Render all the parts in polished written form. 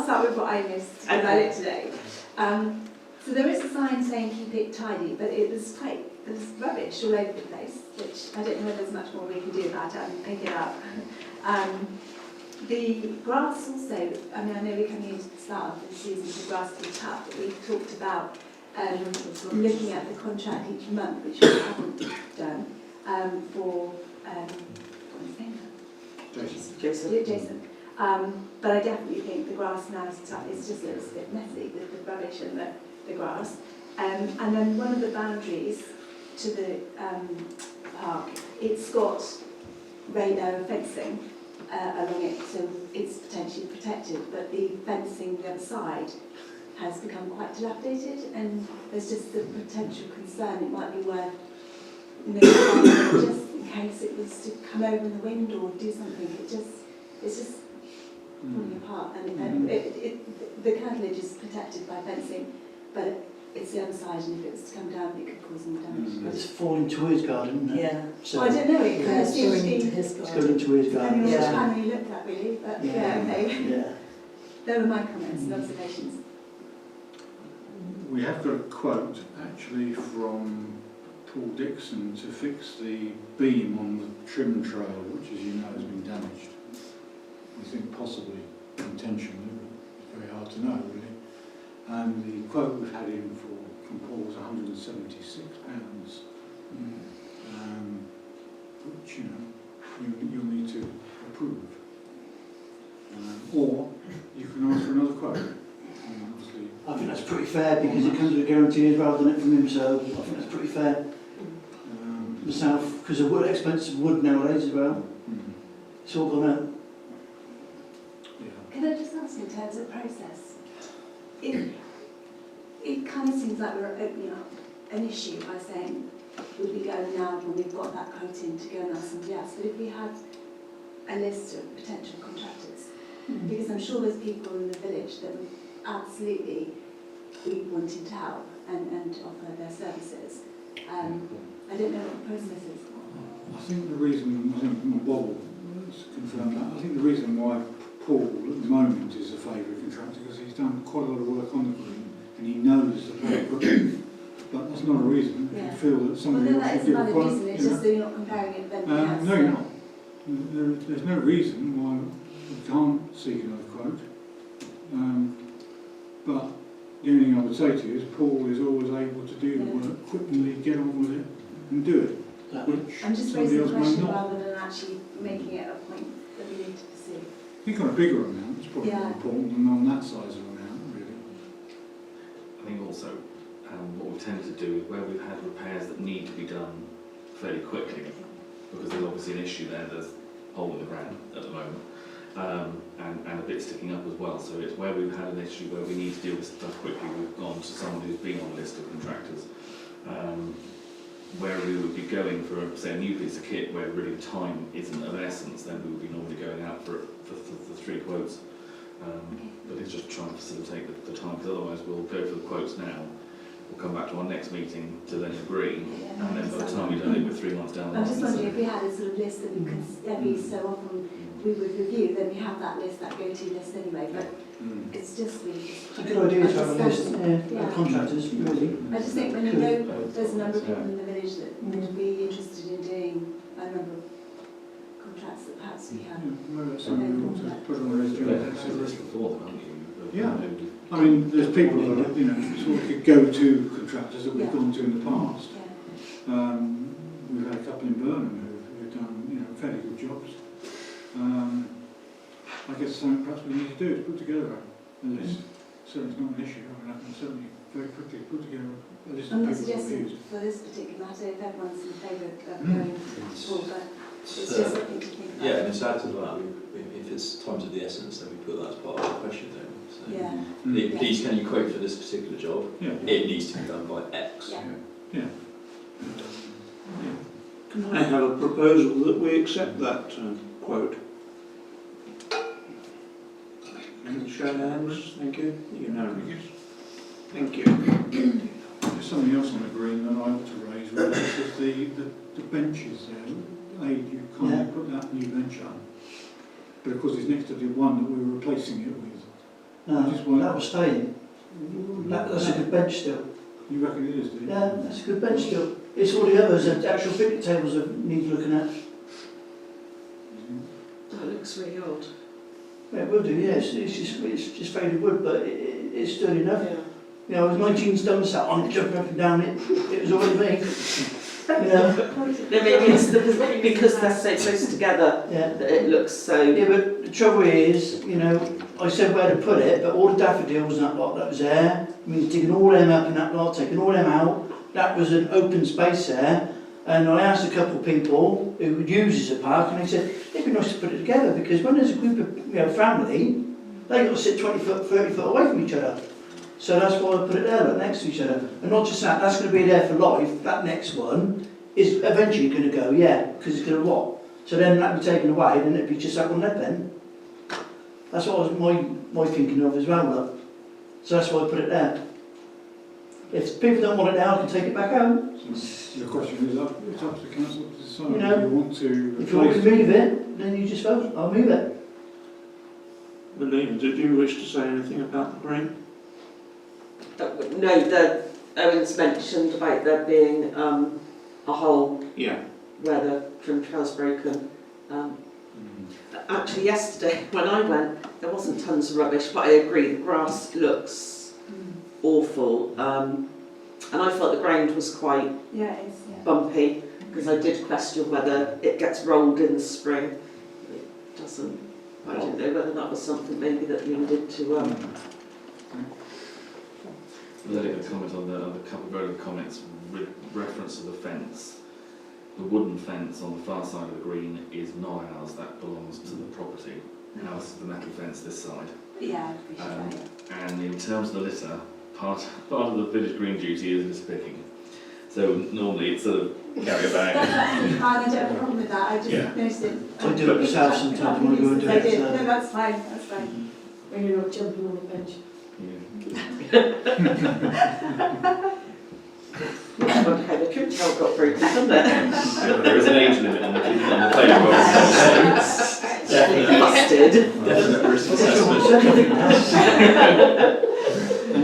start with what I missed about it today. So there is a sign saying keep it tidy, but it was rubbish all over the place, which I don't know whether there's much more we can do about it. I can pick it up. The grass also, I mean, I know we're coming into the start of the season, the grass will be tough, but we've talked about looking at the contract each month, which we haven't done, for, what was his name? Jason. But I definitely think the grass now is tough. It's just a little bit messy, the rubbish and the grass. And then one of the boundaries to the park, it's got fencing along it, so it's potentially protected, but the fencing the other side has become quite dilapidated, and there's just the potential concern it might be worth just in case it was to come over in the wind or do something. It's just falling apart, and the curtilage is protected by fencing, but it's the other side, and if it was to come down, it could cause more damage. But it's falling to his garden, isn't it? Yeah. So well, I don't know. It kind of seems to be it's going into his garden. depending on which panel you looked at, really. But okay. Yeah. There were my comments and observations. We have got a quote actually from Paul Dixon to fix the beam on the trim trail, which, as you know, has been damaged. We think possibly intentionally, but it's very hard to know, really. And the quote we've had in from Paul was £176, which you'll need to approve. Or you can ask for another quote. I think that's pretty fair because it comes with guarantees rather than it from him, so I think that's pretty fair. Myself, because of wood, expensive wood nowadays as well. It's all gone out. Can I just ask in terms of process? It kind of seems like we're opening up an issue by saying we'll be going now when we've got that quote in to go and ask somebody else. But if we had a list of potential contractors, because I'm sure there's people in the village that would absolutely be wanting to help and offer their services. I don't know what the process is. I think the reason, I think Bob will confirm that, I think the reason why Paul at the moment is a favourite contractor because he's done quite a lot of work on the green and he knows the equipment, but that's not a reason. If you feel that somebody else should give a quote, reason, it's just that you're not comparing it with anything else. no, you're not. There's no reason why we can't seek another quote. But the only thing I would say to you is Paul is always able to do the work quickly, get on with it and do it. Which I'm just somebody raising the else question might not. rather than actually making it a point that we need to pursue. I think on a bigger amount, it's probably more important than on that size of amount, really. I think also what we've tended to do is where we've had repairs that need to be done fairly quickly, because there's obviously an issue there, there's a hole in the ground at the moment, and a bit sticking up as well, so it's where we've had an issue where we need to deal with stuff quickly, we've gone to someone who's been on a list of contractors. Where we would be going for, say, a new piece of kit where really time isn't of essence, then we would be normally going out for 3 quotes. But it's just trying to facilitate the time, because otherwise we'll go for the quotes now, we'll come back to our next meeting to then agree, and then by the time we've done it, we're 3 months down the line. I'm just wondering if we had a sort of list that we could every so often we would review, then we have that list, that go-to list anyway, but it's just really... It's a good idea to have a list of contractors, really. I just think when you know there's a number of people in the village that would be interested in doing a number of contracts that perhaps we have. That's something we want to put on the agenda. Before them, haven't you? Yeah. I mean, there's people that are, sort of go-to contractors that we've gone to in the past. We've had a couple in Burnham who've done, fairly good jobs. I guess something perhaps we need to do is put together a list. So it's not an issue. I mean, I can certainly very quickly put together a list of I'm not people suggesting used. for this particular matter if everyone's in favour of going forward, but it's just something to think about. Yeah, and it's added to that. If it's time of the essence, then we put that as part of the question, don't we? So, please, can you quote for this particular job? Yeah. It needs to be done by X. Yeah. Can I have a proposal that we accept that quote? Show of hands, thank you. Unanimous. Thank you. There's something else on the green that I ought to raise, really, is the benches there. You can't put that new bench up. But of course it's next to the one that we were replacing it with. No, Just one. that was staying. That's a good bench still. You reckon it is, do you? Yeah, that's a good bench still. It's all the others, the actual picnic tables that need looking at. That looks really odd. Yeah, it will do, yes. It's just faded wood, but it's sturdy enough. Yeah. You know, I was 19 stone sat on it, jumping up and down it. It was already me. You know? No, maybe it's because they're so close together Yeah. that it looks so. Yeah, but the trouble is, you know, I said where to put it, but all the daffodils and that lot that was there, I mean, digging all them up and that lot, taking all them out, that was an open space there. And I asked a couple of people who would use as a park, and they said it'd be nice to put it together because when there's a group of family, they got to sit 20 foot, 30 foot away from each other. So that's why I put it there, like, next to each other. And not just that, that's going to be there for life. That next one is eventually going to go, yeah, because it's going to rot. So then that'd be taken away, then it'd be just that one left then. That's what was my thinking of as well, look. So that's why I put it there. If people don't want it now, I can take it back out. So the question is, it's up to the council to decide You know, if you want to If you want replace to move it, then you just vote, I'll move it. Melina, did you wish to say anything about the green? No, Owen's mentioned about there being a hole Yeah. where the trim trail's broken. Actually, yesterday when I went, there wasn't tons of rubbish, but I agree, the grass looks awful. And I felt the ground was quite Yeah, it is, yeah. bumpy, because I did question whether it gets rolled in the spring. It doesn't. I didn't know whether that was something maybe that needed to. Let me comment on the couple of earlier comments with reference to the fence. The wooden fence on the far side of the green is not ours, that belongs to the property. Ours is the metal fence this side. Yeah, I appreciate that. And in terms of the litter, part of the village green duty is litter picking. So normally it's sort of carry a bag. That's absolutely fine, I don't have a problem with that, I just Yeah. noticed it. I do it myself sometimes when I go and do I it. did. so- No, that's fine, that's fine. When you're not jumping on the bench. I wonder how the trim trail got broken, doesn't it? There is an age limit on the playground. Busted. Definite risk That's what assessment. I said.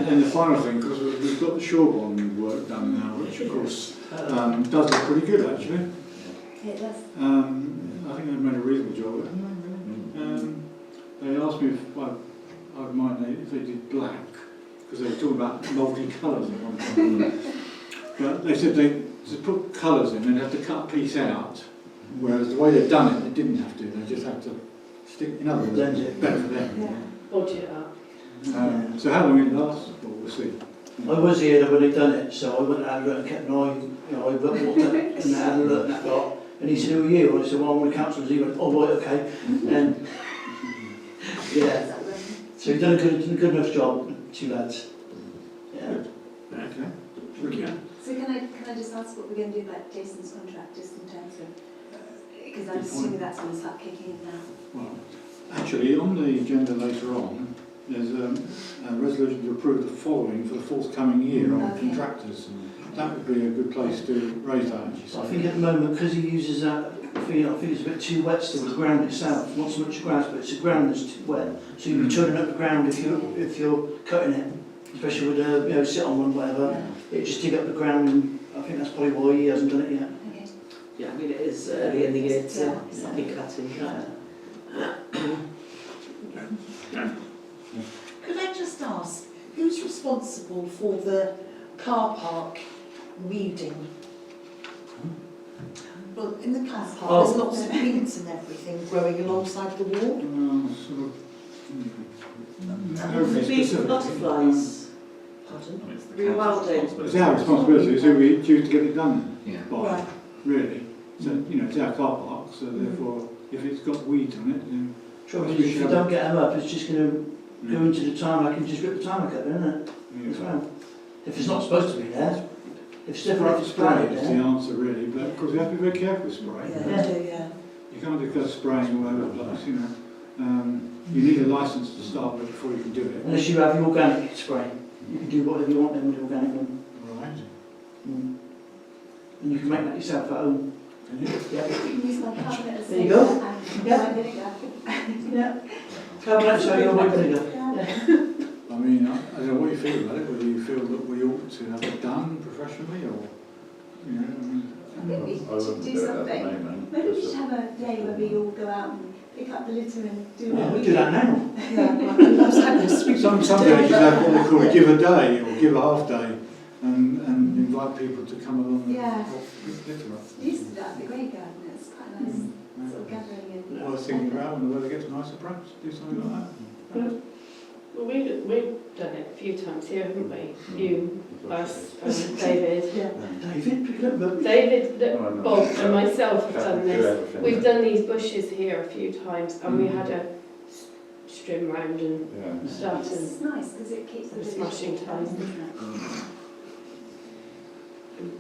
And the final thing, because we've got the shorebond work done now, which of course does look pretty good actually. It does. I think they've made a reasonable job of it. They asked me if I'd mind if they did black, because they were talking about multi-colours at one time. But they said to put colours in, they'd have to cut a piece out, whereas the way they've done it, they didn't have to. They just have to stick. In other words, Blend it's it. better for them. Yeah. Budget up. So how long it lasts, well, we'll see. I was here when they done it, so I went and had a look and kept an eye, you know, I walked up and had a look and that lot. And he said, who are you? And I said, well, I'm one of the councillors. He went, oh, right, okay. And yeah, so he's done a good enough job, two lads. Yeah. Okay. Thank you. So can I just ask what we're going to do about Jason's contract, just in terms of, because I'm assuming that's going to start kicking in now. Well, actually, on the agenda later on, there's a resolution to approve the following for the forthcoming year on Okay. contractors. That would be a good place to raise that, actually. So I think at the moment, because he uses that, I think it's a bit too wet still, the ground itself, not so much grass, but it's the ground that's too wet. So you'll be turning up the ground if you're cutting it, especially with a, you know, sit on one, whatever. It just dig up the ground, and I think that's probably why he hasn't done it yet. Okay. Yeah, I mean it is early in the year to Yeah. be cutting. Could I just ask, who's responsible for the car park weeding? Well, in the car park, there's lots of weeds and everything growing alongside the wall. Sort of, Could very be specific. butterflies. Pardon? I mean, it's the Rewilding. council's It's our responsibility, it's who we choose to get it done Yeah. by, Right. really. So, you know, it's our car park, so therefore, if it's got weeds on it, then Trouble is, if you don't get them up, it's just going to go into the tarmac and just rip the tarmac up, isn't it? As well. If it's not supposed to be there, if it's different, if it's Spray planted is the there. answer really, but of course you have to be very careful with spray. Yeah, I do, yeah. You can't just go spraying all over the place, you know. You need a licence to start with before you can do it. Unless you have the organic spray. You can do whatever you want then with the organic one. Right. And you can make that yourself at home. Yeah. You can use my cabinet as There you go. and Yeah. my vinegar. Yeah. Carbonate soda or white vinegar. Yeah. I don't know what you feel about it, whether you feel that we ought to have it done professionally or, you know, I mean, I think we should do something. Maybe we should have a day where we all go out and pick up the litter and do what we Do that now. Yeah, I was hoping to speak some days you have what they call a give a day or give a half day and invite people to come along and Yeah. help litter up. used to that, the grey garden, it's quite a nice sort of gathering and... Well, I was thinking about when the weather gets nicer, perhaps do something like that. Well, we've done it a few times here, haven't we? You, us, David. Yeah. David, pick up the... David, Oh, no. Bob and myself have done Do this. everything. We've done these bushes here a few times and we had a strim round and Yeah. stuff and It's nice because it keeps the Smashing time. doesn't it?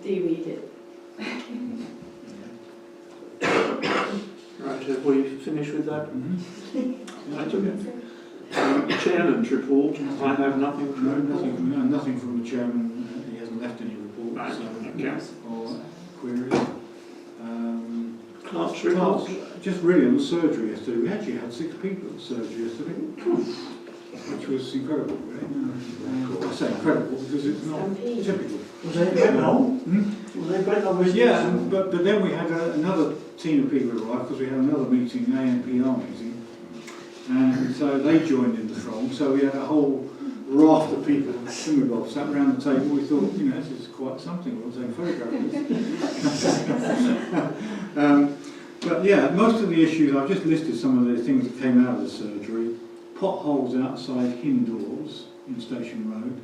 de-weed it. Right, have we finished with that Mm-hmm. item? Chairman's report, I have nothing to No, report. nothing from the chairman. He hasn't left any reports Right, okay. or queries. Clerk's report? Just really on the surgery yesterday. We actually had 6 people at the surgery yesterday, which was incredible, really. I say incredible because it's not Stampede. typical. Was they Brent Knoll? Hmm? Was they Brent Knoll? Yeah, but then we had another team of people arrive because we had another meeting, an ANPR meeting, and so they joined in the throng. So we had a whole raft of people, Bob, sat around the table. We thought, you know, this is quite something. We'll take photographs. But yeah, most of the issues, I've just listed some of the things that came out of the surgery. Potholes outside indoors in Station Road.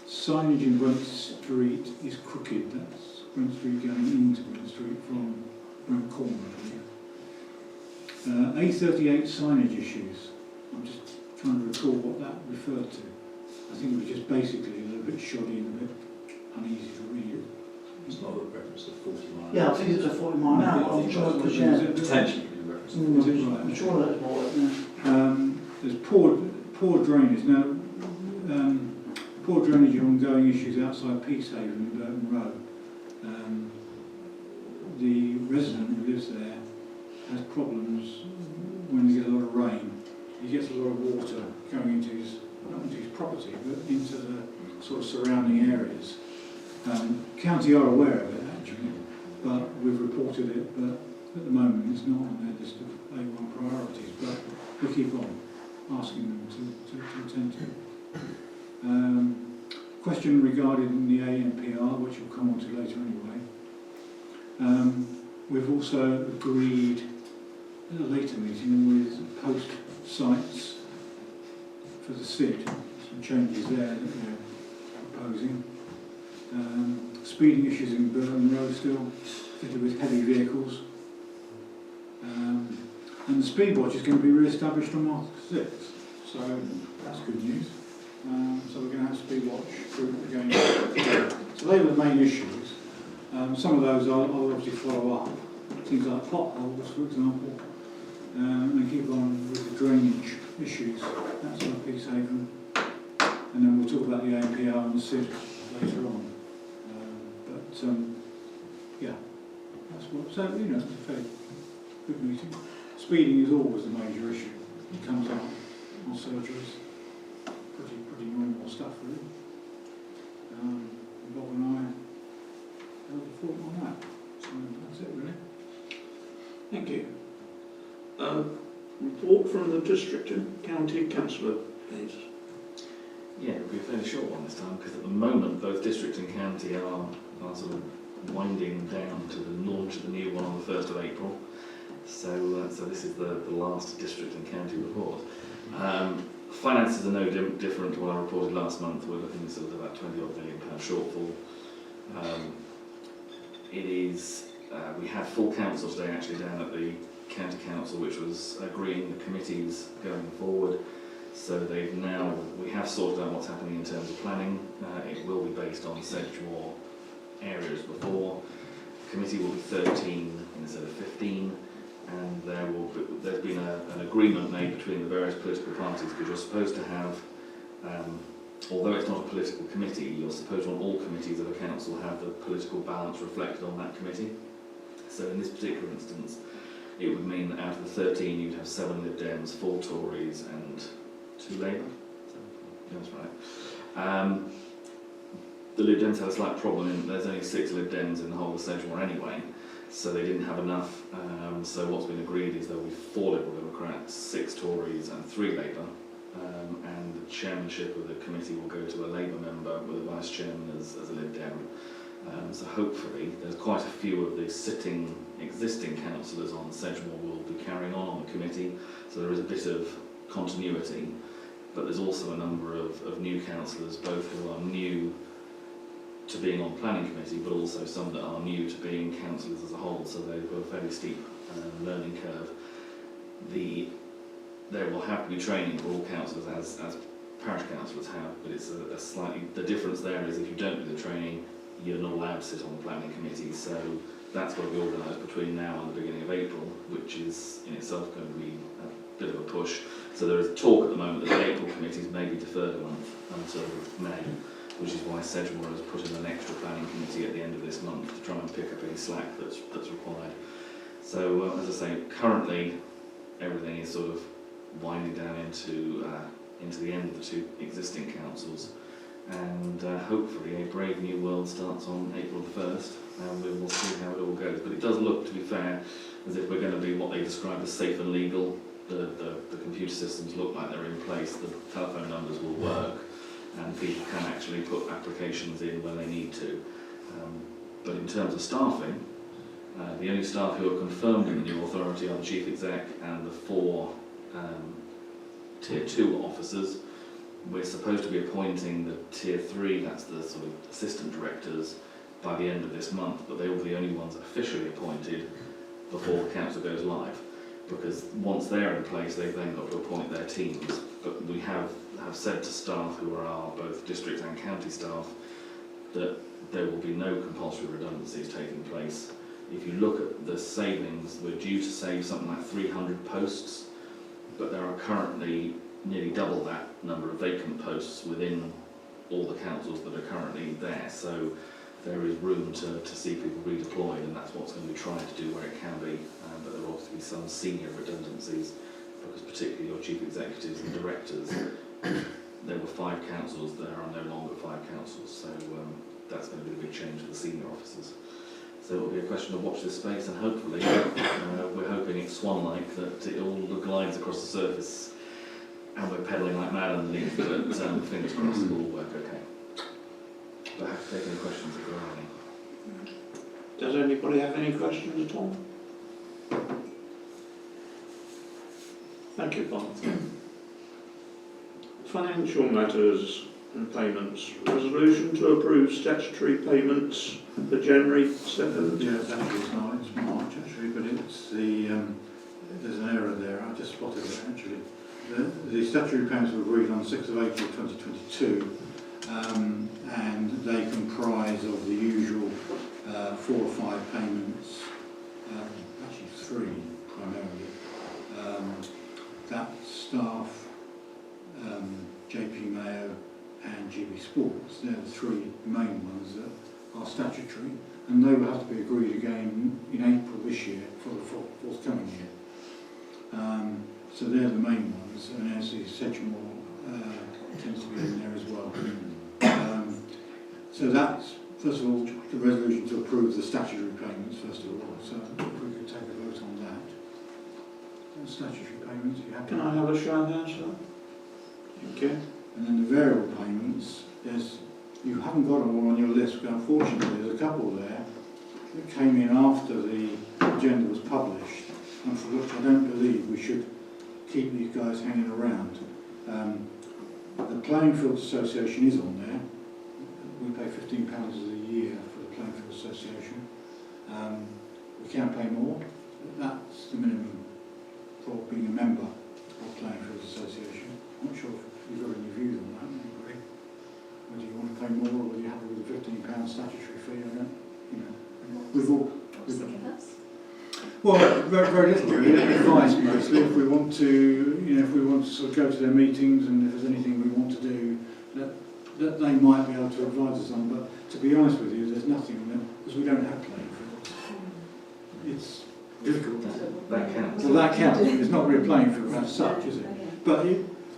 Signage in Brent Street is crooked. That's Brent Street going into Brent Street from Brent Corner, I believe. A38 signage issues. I'm just trying to recall what that referred to. I think it was just basically a little bit shoddy and a bit uneasy to read. It's not a reference to 40 miles. Yeah, I think it's a 40 mile an hour. I'm sure it was, yeah. Potentially could be a reference. Is it right? I'm sure that's more, yeah. There's poor drainage. Now, poor drainage are ongoing issues outside Peacehaven in Burton Road. The resident who lives there has problems when they get a lot of rain. He gets a lot of water going into his, not into his property, but into the sort of surrounding areas. County are aware of it actually, but we've reported it, but at the moment it's not on their list of A1 priorities, but we keep on asking them to attend to it. Question regarding the ANPR, which we'll come on to later anyway. We've also agreed at a later meeting with post sites for the SID, some changes there that we're proposing. Speeding issues in Burton Road still, particularly with heavy vehicles. And the speed watch is going to be re-established on March 6th, so that's good news. So we're going to have speed watch through again. So they were the main issues. Some of those I'll obviously follow up. Things like potholes, for example, and keep on with the drainage issues outside Peacehaven. And then we'll talk about the ANPR and the SID later on. Yeah, that's what. So you know, it's a fairly good meeting. Speeding is always a major issue. It comes up on surgeries. Pretty normal stuff, really. Bob and I held a thought on that. So that's it, really. Thank you. Report from the District and County Councillor, please. Yeah, it'll be a fairly short one this time because at the moment both district and county are sort of winding down to the launch of the new one on the 1st of April. So this is the last district and county report. Finances are no different to what I reported last month. We're looking at sort of about £20 million shortfall. It is, we had full council today actually down at the county council, which was agreeing the committees going forward. So we have sorted out what's happening in terms of planning. It will be based on Sedgemoor areas before. The committee will be 13 instead of 15. And there's been an agreement made between the various political parties because you're supposed to have, although it's not a political committee, you're supposed to on all committees of a council have the political balance reflected on that committee. So in this particular instance, it would mean that out of the 13 you'd have 7 Lib Dems, 4 Tories and 2 Labour. So That's right. The Lib Dems had a slight problem in there's only 6 Lib Dems in the whole of Sedgemoor anyway, so they didn't have enough. So what's been agreed is there will be 4 Liberal Democrats, 6 Tories and 3 Labour. And the chairmanship of the committee will go to a Labour member with a vice chairman as a Lib Dem. So hopefully there's quite a few of the sitting existing councillors on Sedgemoor will be carrying on the committee, so there is a bit of continuity, but there's also a number of new councillors, both who are new to being on planning committee, but also some that are new to being councillors as a whole, so they've got a fairly steep learning curve. There will have to be training for all councillors as parish councillors have, but it's a slightly, the difference there is if you don't do the training, you're not allowed to sit on the planning committee, so that's got to be organised between now and the beginning of April, which is in itself going to be a bit of a push. So there is talk at the moment that the April committees may be deferred a month until May, which is why Sedgemoor has put in an extra planning committee at the end of this month to try and pick up any slack that's required. So as I say, currently everything is sort of winding down into the end of the 2 existing councils, and hopefully a brave new world starts on April the 1st, and we will see how it all goes. But it does look, to be fair, as if we're going to be what they describe as safe and legal. The computer systems look like they're in place, the telephone numbers will work, and people can actually put applications in when they need to. But in terms of staffing, the only staff who are confirmed in the new authority are the Chief Exec and the 4 Tier 2 officers. We're supposed to be appointing the Tier 3, that's the sort of assistant directors, by the end of this month, but they will be the only ones officially appointed before the council goes live, because once they're in place, they've then got to appoint their teams. But we have said to staff who are our both district and county staff that there will be no compulsory redundancies taking place. If you look at the savings, we're due to save something like 300 posts, but there are currently nearly double that number of vacant posts within all the councils that are currently there. So there is room to see people redeployed, and that's what's going to be trying to do where it can be. But there will obviously be some senior redundancies, because particularly your chief executives and directors, there were 5 councils, there are no longer 5 councils, so that's going to be a big change for the senior officers. So it will be a question of watch this space, and hopefully, we're hoping it's swan-like, that it all glides across the surface and we're pedalling like mad underneath, but fingers crossed it will all work okay. But I have to take any questions if there are any. Does anybody have any questions at all? Thank you, Bob. Financial matters and payments. Resolution to approve statutory payments for January 7th. Yeah, it's actually it's March actually, but it's there's an error there. I just spotted it actually. The statutory payments were agreed on 6th of April 2022, and they comprise of the usual 4 or 5 payments, actually 3 primarily. That staff, JP Mayo and GB Sports, they're the 3 main ones that are statutory, and they will have to be agreed again in April this year for the forthcoming year. So they're the main ones, and as the Sedgemoor tends to be in there as well. So that's, first of all, the resolution to approve the statutory payments, first of all. So if we could take a vote on that. Statutory payments, you have. Can I have a show of hands for that? Thank you. And then the variable payments, you haven't got them all on your list, but unfortunately there's a couple there that came in after the agenda was published, and for which I don't believe we should keep these guys hanging around. The Playing Fields Association is on there. We pay £15 a year for the Playing Fields Association. We can pay more. That's the minimum for being a member of Playing Fields Association. I'm not sure if you've got any views on that, anybody. Whether you want to pay more, or whether you're happy with the £15 statutory fee, I don't, we've all... What's the difference? Well, very little really, advice mostly. If we want to, sort of go to their meetings, and if there's anything we want to do, that they might be able to advise us on. But to be honest with you, there's nothing in there, because we don't have playing fields. It's difficult. That counts. Well, that counts. It's not really a playing field as such, is it? But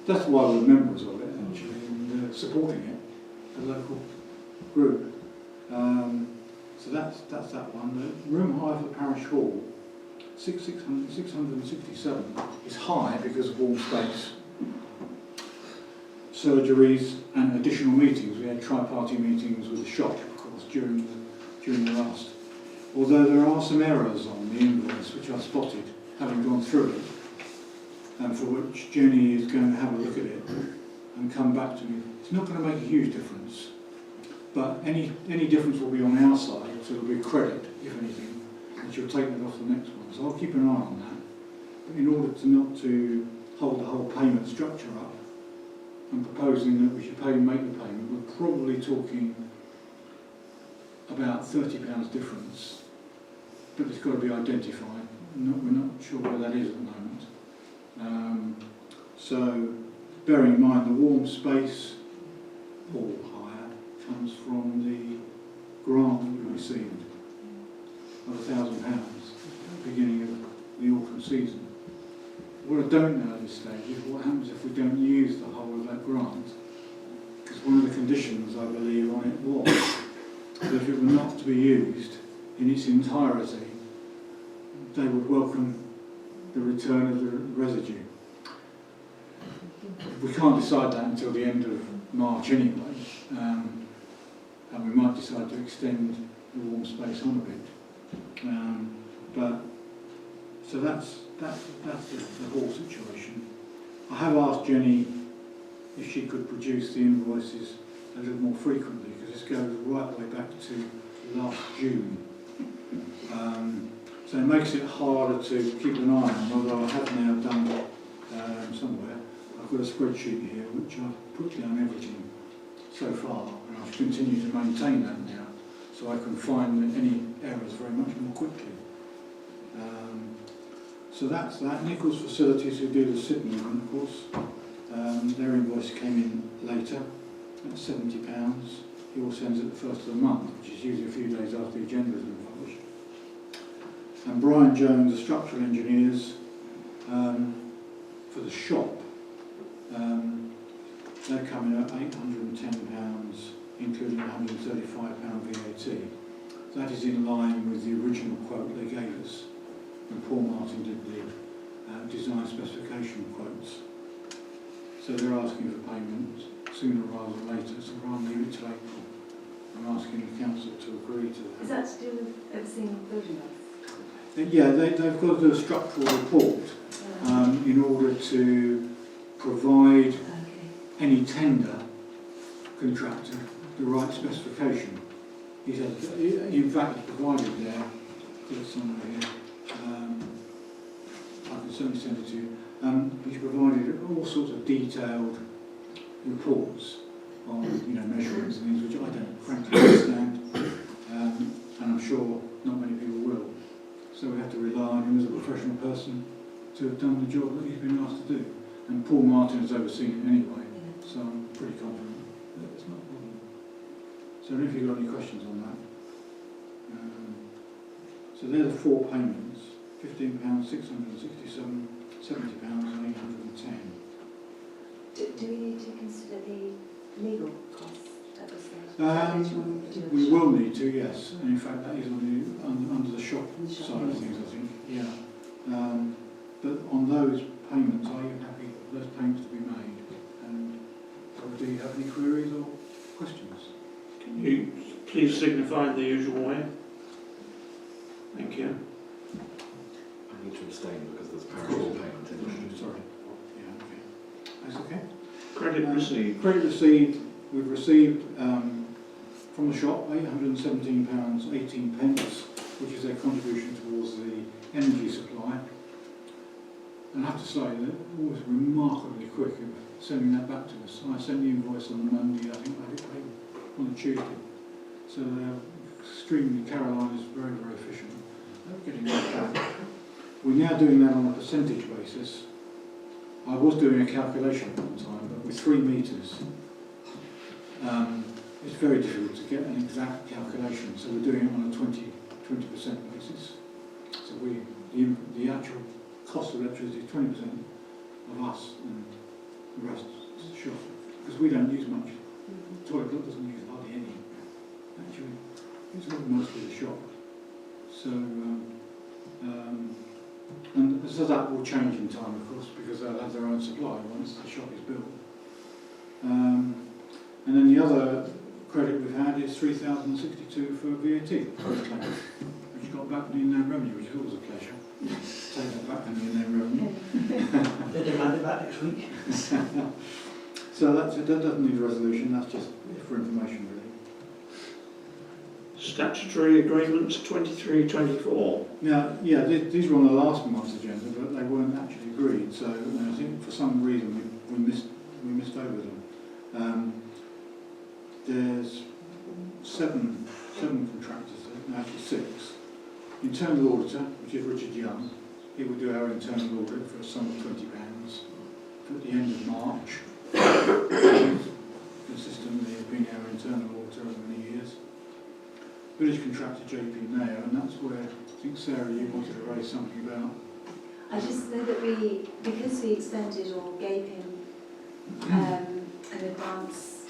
that's why we're members of it, actually. And supporting it, a local group. So that's that one. The room hire for Parish Hall, 667, is high because of warm space, surgeries and additional meetings. We had tri-party meetings with the shop, of course, during the last. Although there are some errors on the invoice which I spotted, having gone through it, and for which Jenny is going to have a look at it and come back to me. It's not going to make a huge difference, but any difference will be on our side, so it'll be a credit, if anything, and she'll take that off the next one. So I'll keep an eye on that. But in order to not to hold the whole payment structure up, I'm proposing that we should make the payment. We're probably talking about £30 difference, but it's got to be identified. We're not sure where that is at the moment. So, bearing in mind the warm space hall hire comes from the grant that we received of £1,000 at the beginning of the autumn season. What I don't know at this stage is what happens if we don't use the whole of that grant. Because one of the conditions, I believe, on it was that if it were not to be used in its entirety, they would welcome the return of the residue. We can't decide that until the end of March anyway, and we might decide to extend the warm space on a bit. But so that's the whole situation. I have asked Jenny if she could produce the invoices a little more frequently, because this goes right the way back to last June. So it makes it harder to keep an eye on, although I have now done somewhere. I've got a spreadsheet here which I've put down everything so far, and I'll continue to maintain that now, so I can find any errors very much more quickly. So that's that. Nichols Facilities, who do the Sydney one, of course, their invoice came in later at £70. He all sends it the first of the month, which is usually a few days after the agenda has been published. And Brian Jones, the structural engineers, for the shop, they're coming at £810, including £135 VAT. That is in line with the original quote they gave us, and Paul Martin did the design specification quotes. So they're asking for payment sooner rather than later, so rather than leave it till April. I'm asking the council to agree to that. Is that to do with overseeing building works? Yeah, they've got to do a structural report in order to provide any tender contractor the right specification. He said, in fact, it's provided there, there's somewhere here, I can certainly send it to you. He's provided all sorts of detailed reports on, measurements and things which I don't frankly understand, and I'm sure not many people will. So we have to rely on him as a professional person to have done the job that he's been asked to do. And Paul Martin has overseen it anyway, so I'm pretty confident that it's not a problem. So if you've got any questions on that. So they're the four payments: £15, £667, £70 and £810. Do we need to consider the legal costs at this stage? We will need to, yes. And in fact, that is under the shop side of things, I think. Yeah. But on those payments, are you happy for those payments to be made? And do you have any queries or questions? Can you please signify in the usual way? Thank you. I need to abstain because there's parish hall payment in it. Sorry. Yeah, okay. That's okay. Credit received. Credit received, we've received from the shop £817.18, which is their contribution towards the energy supply. And I have to say that it was remarkably quick of sending that back to us. I sent the invoice on the Monday, I think I had it paid on the Tuesday. So they're extremely, Caroline is very, very efficient at getting that back. We're now doing that on a percentage basis. I was doing a calculation at one time, but with 3 metres, it's very difficult to get an exact calculation. So we're doing it on a 20% basis. So the actual cost of electricity is 20% of us, and the rest is the shop, because we don't use much Toilet block doesn't use hardly any. Actually, it's all mostly the shop. So, and so that will change in time, of course, because they'll have their own supply once the shop is built. And then the other credit we've had is 3,062 for VAT, which got back in their revenue, which is always a pleasure. Take that back in their revenue. They demand it back next week. So that doesn't need a resolution, that's just for information really. Statutory agreements 23-24. Now, yeah, these were on the last month's agenda, but they weren't actually agreed, so I think for some reason we missed over them. There's seven contractors, no, actually 6. Internal auditor, which is Richard Young, he will do our internal audit for a sum of £20 at the end of March. Consistently has been our internal auditor over many years. Village contractor JP Mayer, and that's where I think Sarah, you wanted to raise something about. I just know that because we extended or gave him an advance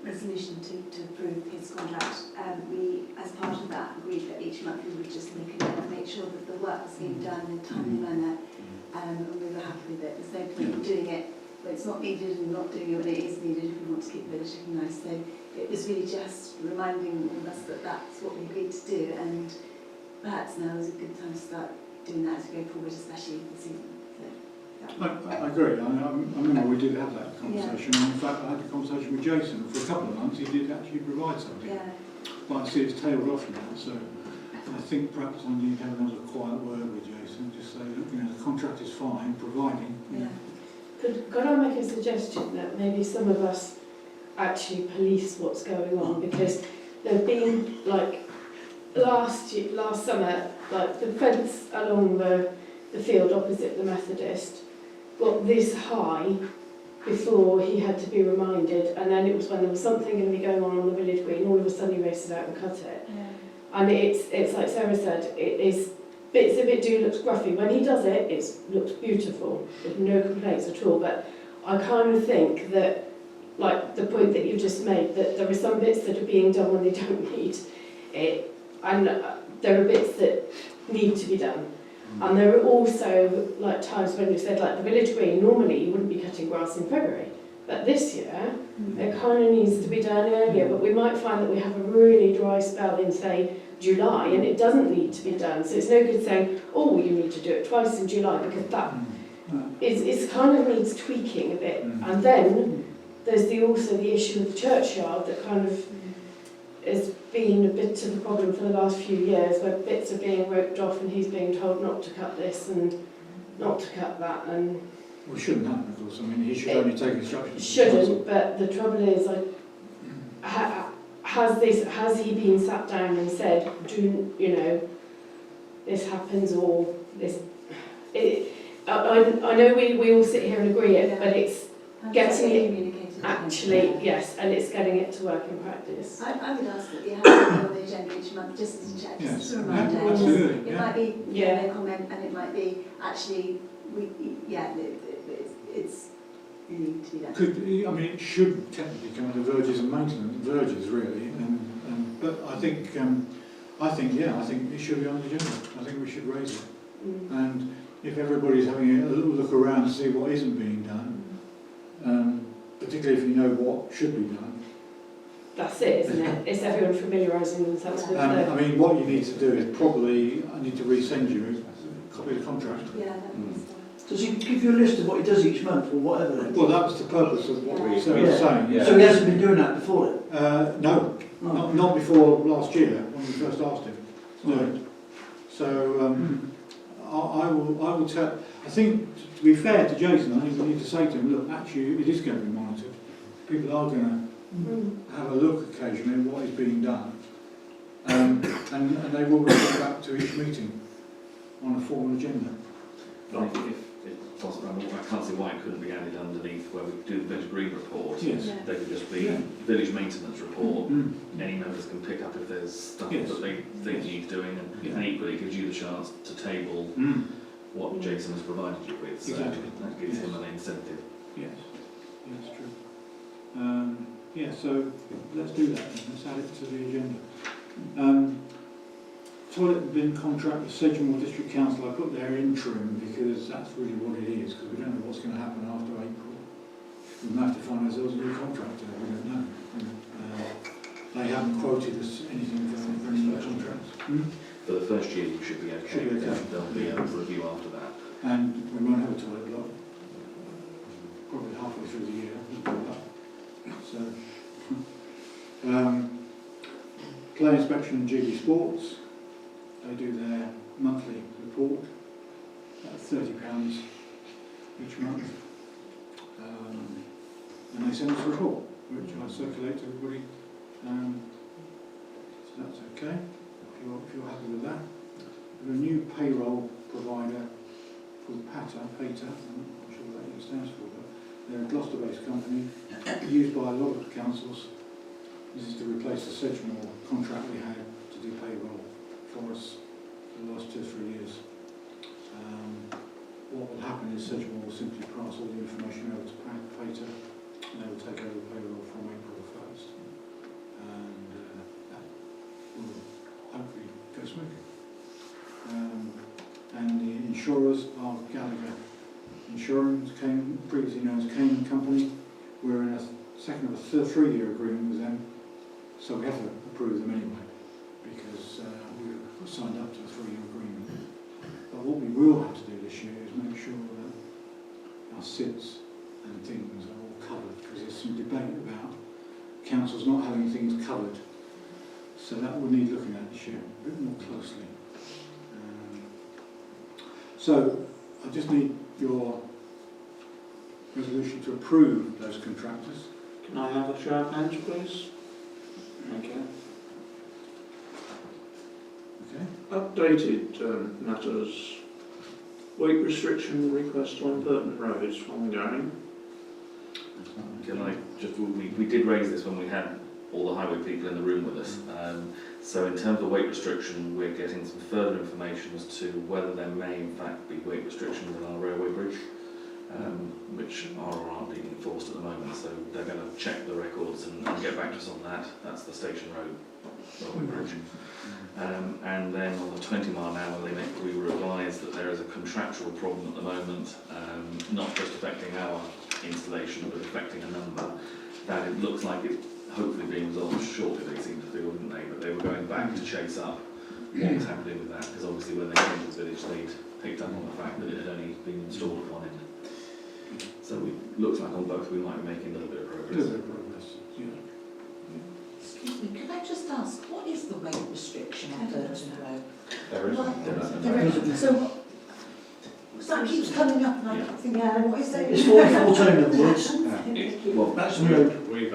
resolution to approve his contract, we, as part of that, agreed that each month we would just make a note and make sure that the work was being done in a timely manner, and we were happy with it. There's no point in doing it when it's not needed and not doing it when it is needed if we want to keep the village looking nice. So it was really just reminding all of us that that's what we agreed to do, and perhaps now is a good time to start doing that as we go forward, especially this season. So, yeah. I agree. I remember we did have that conversation. And in fact, I had a conversation with Jason. For a couple of months, he did actually provide something. Yeah. But I see it's tailed off now, so I think perhaps I need to have another quiet word with Jason. Just say, look, the contract is fine, providing. Yeah. Could I make a suggestion that maybe some of us actually police what's going on, because there've been last summer, the fence along the field opposite the Methodist got this high before he had to be reminded, and then it was when there was something going to be going on the village green, all of a sudden he raced out and cut it. Yeah. And it's like Sarah said, it is, bits of it do look scruffy. When he does it, it looks beautiful, with no complaints at all, but I kind of think that, like the point that you just made, that there are some bits that are being done when they don't need it, and there are bits that need to be done. And there are also times when you said, the village green, normally you wouldn't be cutting grass in February, but this year it kind of needs to be done earlier, but we might find that we have a really dry spell in, say, July, and it doesn't need to be done. So it's no good saying, oh, you need to do it twice in July, because that is kind of needs tweaking a bit. And then there's also the issue of the churchyard that kind of has been a bit of a problem for the last few years, where bits are being roped off and he's being told not to cut this and not to cut that. And Well, it shouldn't happen, of course. I mean, he should only take instructions. Shouldn't, but the trouble is, has he been sat down and said, this happens, or this? I know we all sit here and agree it, but it's getting it actually, yes, and it's getting it to work in practice. I would ask that you have it on the agenda each month, just as a check, just as a reminder. Absolutely. It might be no comment, and it might be actually it's really to be done. It should technically come under verges and maintenance, verges really, but I think it should be on the agenda. I think we should raise it, and if everybody's having a little look around to see what isn't being done, particularly if you know what should be done. That's it, isn't it? It's everyone familiarising themselves with it. What you need to do is probably, I need to resend you a copy of the contract. Yeah, that is fine. Does he give you a list of what he does each month or whatever then? Well, that was the purpose of what we were saying. So he hasn't been doing that before then? No, not before last year when we first asked him to do it. So I will tell. I think, to be fair to Jason, I think we need to say to him, look, actually it is going to be monitored. People are going to have a look occasionally at what is being done, and they will report back to each meeting on a formal agenda. But if possible, I can't see why it couldn't be added underneath where we do the village green report. Yes. They could just be village maintenance report. Any members can pick up if there's stuff that they think needs doing, and equally gives you the chance to table what Jason has provided you with. So exactly. that gives him an incentive. Yes, true. Yeah, so let's do that then, let's add it to the agenda. Toilet and bin contract with Sedgemoor District Council, I put there interim because that's really what it is, because we don't know what's going to happen after April. We might have to find ourselves a new contractor, we don't know. They haven't quoted us anything for any of the contracts. For the first year, you should be okay. Should be okay. There'll be a review after that. And we won't have a toilet block, probably halfway through the year. So, play inspection and GB Sports, they do their monthly report at £30 each month, and they send us a report which I circulate to everybody, so that's okay if you're happy with that. We have a new payroll provider called Pater, I'm not sure what that stands for, but they're a Gloucester-based company used by a lot of councils. This is to replace the Sedgemoor contract we had to do payroll for us for the last 2 or 3 years. What will happen is Sedgemoor will simply pass all the information over to Pater, and they will take over the payroll from April 1st. And that will hopefully go smoothly. And the insurers are Gallagher Insurance, previously known as Cayman Company. We're in a second of a 3-year agreement with them, so we have to approve them anyway, because we were signed up to a 3-year agreement. But what we will have to do this year is make sure that our SIDs and things are all covered, because there's some debate about councils not having things covered. So that will need looking at this year a bit more closely. So I just need your resolution to approve those contractors. Can I have a show of hands, please? Thank you. Okay. Updated matters. Weight restriction request on Burton Road is ongoing. Can I just, we did raise this when we had all the highway people in the room with us. So in terms of weight restriction, we're getting some further information as to whether there may in fact be weight restrictions on our railway bridge, which are or aren't being enforced at the moment. So they're going to check the records and get back to us on that. That's the Station Road railway bridge. And then on the 20-mile-an-hour limit, we were advised that there is a contractual problem at the moment, not just affecting our installation, but affecting a number, that it looks like it's hopefully being resolved shortly, they seem to feel, didn't they? But they were going back to chase up what was happening with that, because obviously when they came to the village, they'd picked up on the fact that it had only been installed at one end. So it looks like on both we might be making a little bit of A progress. little bit of progress, yeah. Excuse me, can I just ask, what is the weight restriction on Burton Road? There is. There isn't. So what? That keeps coming up and I keep thinking, what is it? It's 44 tone of woods. Well, That's the road. We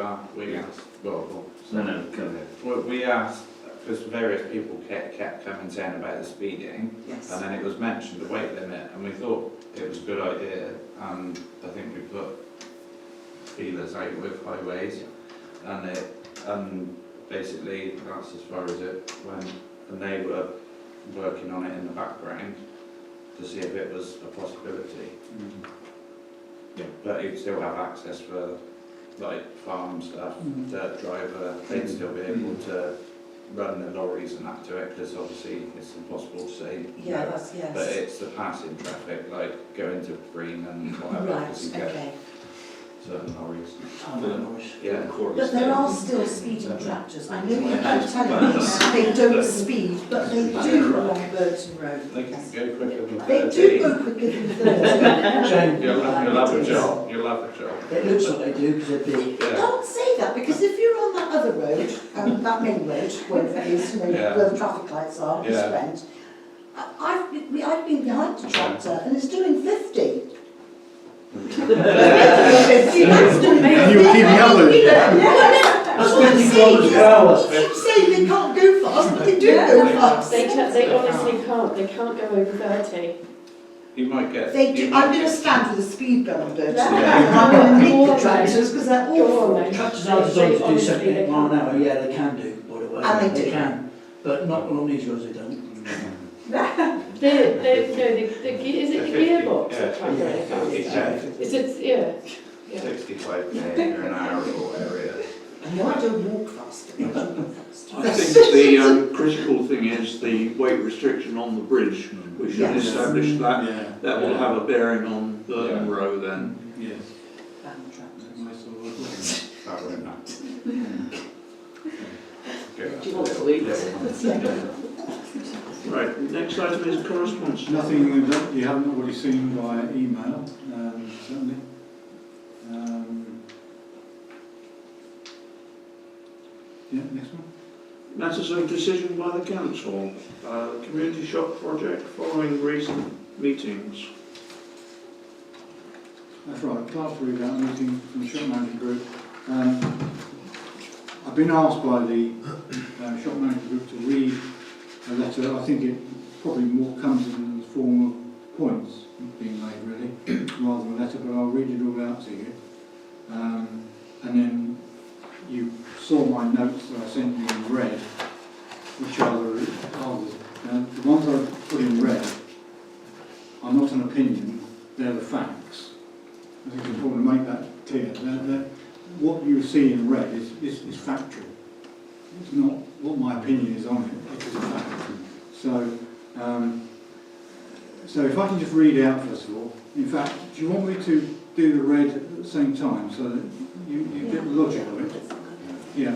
asked, well, no, go ahead. we asked, because various people kept coming saying about the speeding, Yes. and then it was mentioned the weight limit, and we thought it was a good idea, and I think we put feelers out with highways, and basically that's as far as it went, and they were working on it in the background to see if it was a possibility. Yeah. But you'd still have access for like farm stuff, dirt driver, they'd still be able to run the lorries and that to it, because obviously it's impossible to say Yeah, no. that's, yes. But it's the passing traffic, like going to Green and whatever, Right, because you get okay. certain lorries. Yeah, But there are still speeding tractors. I know you keep telling me they don't speed, but they do along Burton Road. They can go quicker than 30. They do go quicker than 30. Jane, You'll have a job, you'll have a job. it looks like they do because they're big. Yeah. Don't say that, because if you're on that other road, that main road, wherever it is, you know, Yeah. where the traffic lights are, East Yeah. Brent, I've been behind the tractor and it's doing 50. That's doing 50. And you were keeping up with it. That's what I'm 20 saying. kilometres per hour. You keep saying they can't go fast, but they do go fast. They honestly can't. They can't go over 30. You might get... They do. I'm going to stand with a speed gun on Burton Road. Yeah. I'm going to meet the tractors because they're Go awful. on then. Tractors are designed to do Honestly, 78 they mile an can't. hour, yeah, they can do, by the way. And they do. can, but not along these roads they don't. Is it the gearbox Yeah, that can't go yeah. fast? Is it, yeah. 65 km an hour or area. I know I don't walk fast, but I don't walk fast. I think the critical thing is the weight restriction on the bridge. We should Yes. establish that. Yeah. That will have a bearing on the Yeah. row then. Yes. Band tractors. Nice or That won't matter. Do you want to eat? Right, next item is correspondence. Nothing that you haven't already seen via email, certainly. Yeah, next one. Matters of decision by the council. Community shop project following recent meetings. That's right, Clark read out a meeting from the shop management group. I've been asked by the shop management group to read a letter. I think it probably more comes in the form of points being made really, rather than a letter, but I'll read it all out to you. And then you saw my notes that I sent you in red, which are the ones I've put in red are not an opinion, they're the facts. I think it's important to make that clear. What you see in red is factual. It's not what my opinion is on it, it is a fact. So if I can just read out first of all, in fact, do you want me to do the red at the same time so that you get the logic of it? Yeah.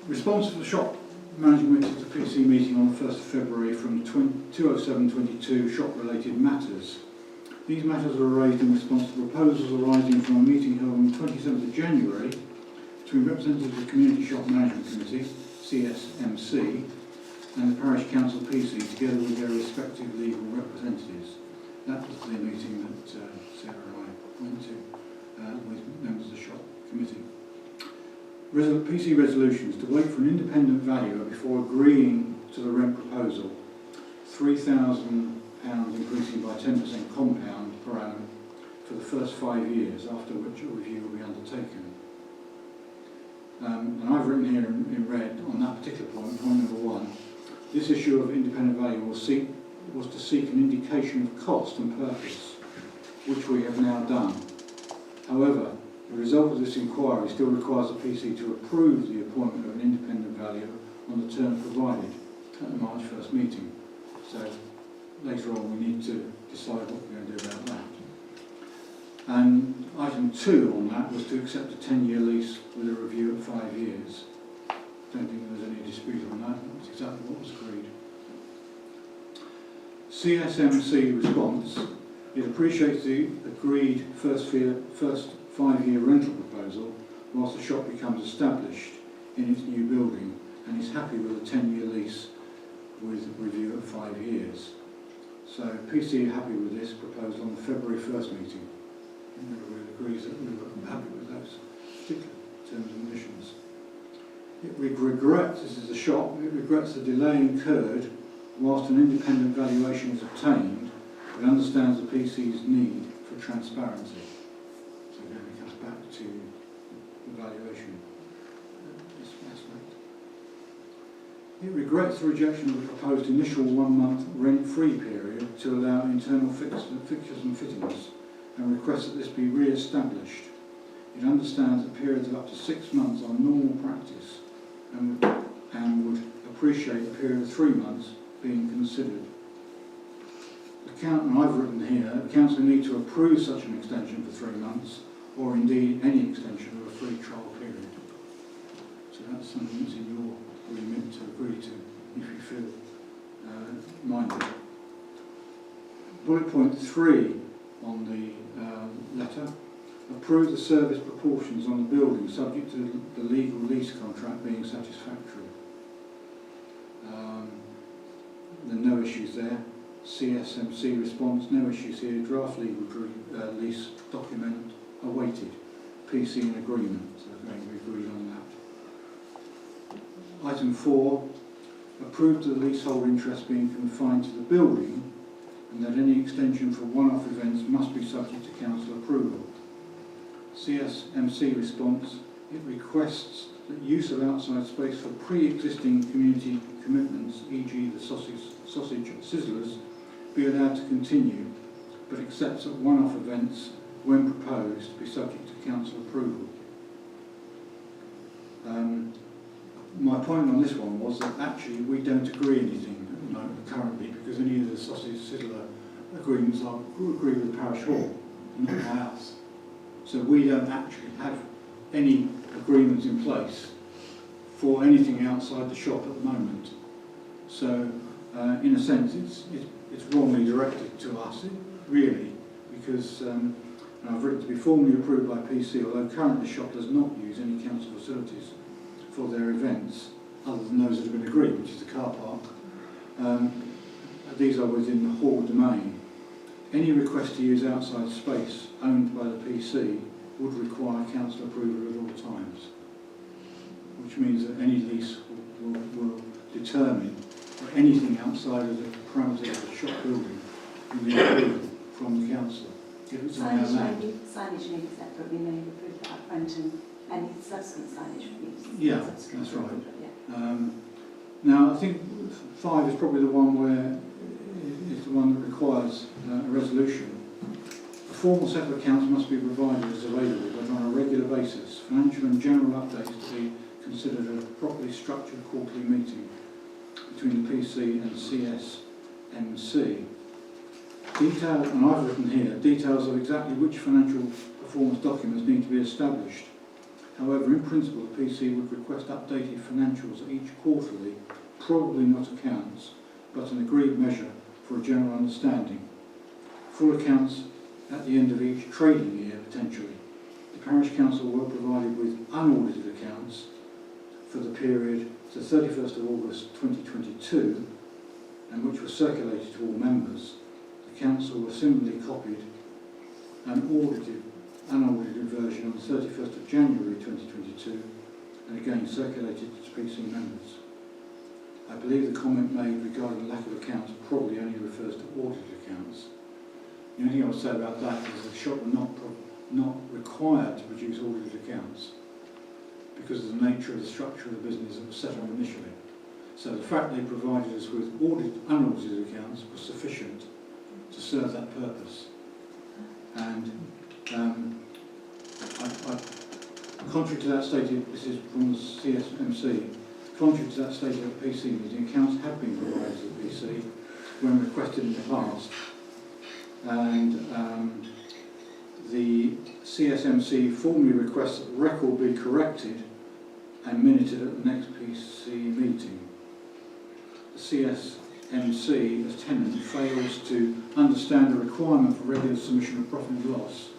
Response to the shop management at the PC meeting on the 1st of February from 20722 shop-related matters. These matters were raised in response to proposals arising from a meeting held on the 27th of January between representatives of the Community Shop Management Committee, CSMC, and the Parish Council PC, together with their respective legal representatives. That was the meeting that Sarah and I went to with members of the shop committee. PC resolutions to wait for an independent valuer before agreeing to the rent proposal. £3,000 increasing by 10% compound per annum for the first 5 years, after which a review will be undertaken. And I've written here in red on that particular point number 1, this issue of independent value was to seek an indication of cost and purpose, which we have now done. However, the result of this inquiry still requires the PC to approve the appointment of an independent valuer on the terms provided at the March 1st meeting. So later on we need to decide what we're going to do about that. And item 2 on that was to accept a 10-year lease with a review at 5 years. Don't think there was any dispute on that. That's exactly what was agreed. CSMC response: it appreciates the agreed first 5-year rental proposal whilst the shop becomes established in its new building, and is happy with a 10-year lease with review at 5 years. So PC are happy with this proposal on the February 1st meeting. Everybody agrees that we were happy with those particular terms and conditions. It regrets, this is the shop, it regrets the delay incurred whilst an independent valuation is obtained, but understands the PC's need for transparency. So again it comes back to the valuation aspect. It regrets the rejection of the proposed initial 1-month rent-free period to allow internal fixtures and fittings, and requests that this be re-established. It understands that periods of up to 6 months are normal practice, and would appreciate a period of 3 months being considered. And I've written here, the council need to approve such an extension for 3 months, or indeed any extension of a free trial period. So that's something that's in your remit to agree to, if you feel minded. Bullet point 3 on the letter: approve the service proportions on the building subject to the legal lease contract being satisfactory. There are no issues there. CSMC response: no issues here. Draft legal lease document awaited. PC in agreement, so we agreed on that. Item 4, approve the leasehold interest being confined to the building, and that any extension for one-off events must be subject to council approval. CSMC response: it requests that use of outside space for pre-existing community commitments, e.g. the sausage sizzlers, be allowed to continue, but accepts that one-off events, when proposed, be subject to council approval. my point on this one was that actually we don't agree anything at the moment currently, because any of the sausage sizzler agreements are agreed with Parish Hall, not by us. So we don't actually have any agreements in place for anything outside the shop at the moment. So in a sense it's wrongly directed to us, really, because I've written to be formally approved by PC, although currently the shop does not use any council facilities for their events other than those that have been agreed, which is the car park. These are within the hall domain. Any request to use outside space owned by the PC would require council approval at all times, which means that any lease will determine that anything outside of the parameters of the shop building will be approved from the council. If it's on our land. Signage may be separate, we may approve that up front, and any subsequent signage will be Yeah, subsequent that's right. approval, yeah. Now, I think 5 is probably the one where is the one that requires a resolution. A formal set of accounts must be provided as available, but on a regular basis. Financial and general updates to be considered a properly structured quarterly meeting between the PC and CSMC. Detail, and I've written here, details of exactly which financial performance documents need to be established. However, in principle, the PC would request updated financials each quarterly, probably not accounts, but an agreed measure for a general understanding. Full accounts at the end of each trading year, potentially. The Parish Council were provided with unaudited accounts for the period to 31st of August 2022, and which were circulated to all members. The Council were similarly copied an unaudited version on the 31st of January 2022, and again circulated to PC members. I believe the comment made regarding lack of accounts probably only refers to audited accounts. The only thing I would say about that is the shop were not required to produce audited accounts because of the nature of the structure of the business that was set up initially. So the fact they provided us with unaudited accounts was sufficient to serve that purpose. And contrary to that stated, this is from the CSMC, contrary to that stated at the PC meeting, accounts have been provided to the PC when requested in the past. And the CSMC formally requests that the record be corrected and minuted at the next PC meeting. The CSMC, as tenant, fails to understand the requirement for regular submission of profit and loss.